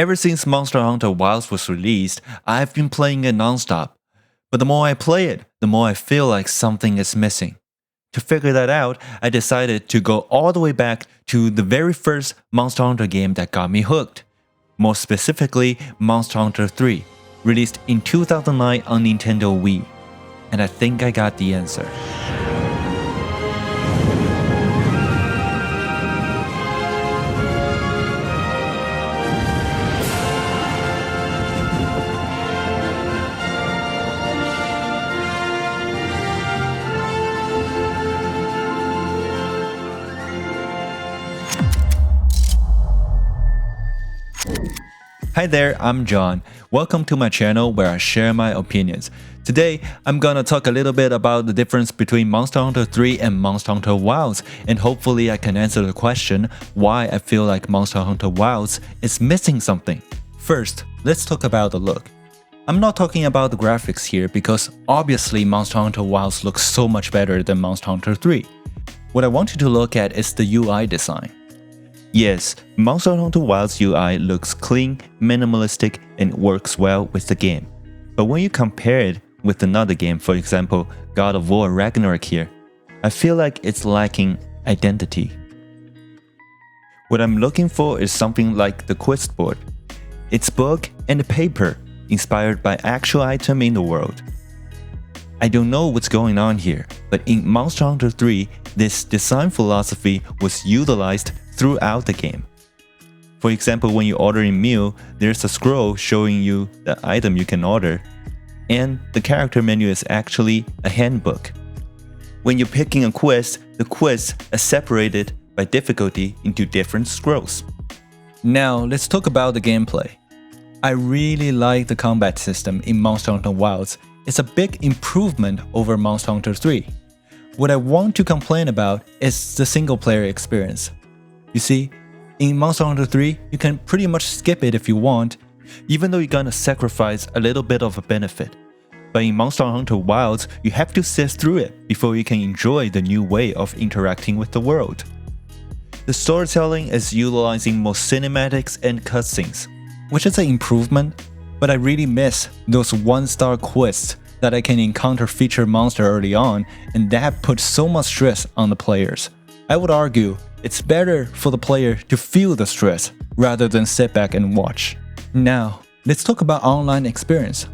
Ever since Monster Hunter Wilds was released, I've been playing it non-stop. But the more I play it, the more I feel like something is missing. To figure that out, I decided to go all the way back to the very first Monster Hunter game that got me hooked. More specifically, Monster Hunter 3, released in 2009 on Nintendo Wii. And I think I got the answer. Hi there, I'm John. Welcome to my channel where I share my opinions. Today, I'm gonna talk a little bit about the difference between Monster Hunter 3 and Monster Hunter Wilds, and hopefully I can answer the question why I feel like Monster Hunter Wilds is missing something. First, let's talk about the look. I'm not talking about the graphics here because obviously Monster Hunter Wilds looks so much better than Monster Hunter 3. What I want you to look at is the UI design. Yes, Monster Hunter Wilds UI looks clean, minimalistic, and works well with the game. But when you compare it with another game, for example, God of War Ragnarok here, I feel like it's lacking identity. What I'm looking for is something like the quest board. It's book and paper, inspired by actual item in the world. I don't know what's going on here, but in Monster Hunter 3, this design philosophy was utilized throughout the game. For example, when you order a meal, there's a scroll showing you the item you can order, and the character menu is actually a handbook. When you're picking a quest, the quests are separated by difficulty into different scrolls. Now, let's talk about the gameplay. I really like the combat system in Monster Hunter Wilds. It's a big improvement over Monster Hunter 3. What I want to complain about is the single-player experience. You see, in Monster Hunter 3, you can pretty much skip it if you want, even though you're gonna sacrifice a little bit of a benefit. But in Monster Hunter Wilds, you have to sit through it before you can enjoy the new way of interacting with the world. The storytelling is utilizing more cinematics and cutscenes, which is an improvement, but I really miss those one-star quests that I can encounter featured monster early on, and that puts so much stress on the players. I would argue it's better for the player to feel the stress rather than sit back and watch. Now, let's talk about online experience.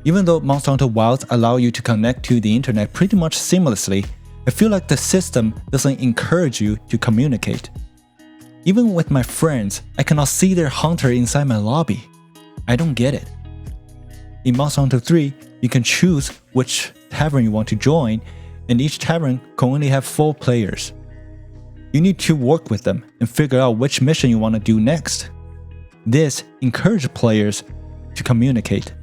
Even though Monster Hunter Wilds allow you to connect to the internet pretty much seamlessly, I feel like the system doesn't encourage you to communicate. Even with my friends, I cannot see their hunter inside my lobby. I don't get it. In Monster Hunter 3, you can choose which tavern you want to join, and each tavern can only have 4 players. You need to work with them and figure out which mission you want to do next. This encourages players to communicate.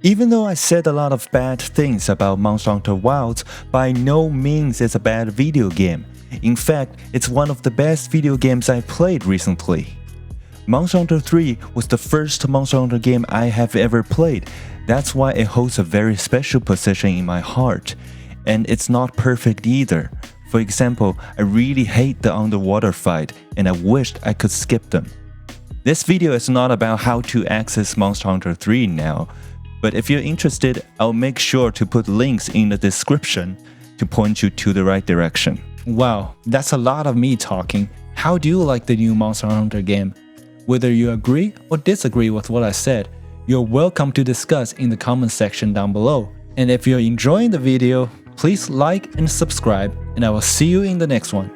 Even though I said a lot of bad things about Monster Hunter Wilds, by no means it's a bad video game. In fact, it's one of the best video games I've played recently. Monster Hunter 3 was the first Monster Hunter game I have ever played. That's why it holds a very special position in my heart. And it's not perfect either. For example, I really hate the underwater fight, and I wished I could skip them. This video is not about how to access Monster Hunter 3 now, but if you're interested, I'll make sure to put links in the description to point you to the right direction. Wow, that's a lot of me talking. How do you like the new Monster Hunter game? Whether you agree or disagree with what I said, you're welcome to discuss in the comment section down below. And if you're enjoying the video, please like and subscribe, and I will see you in the next one.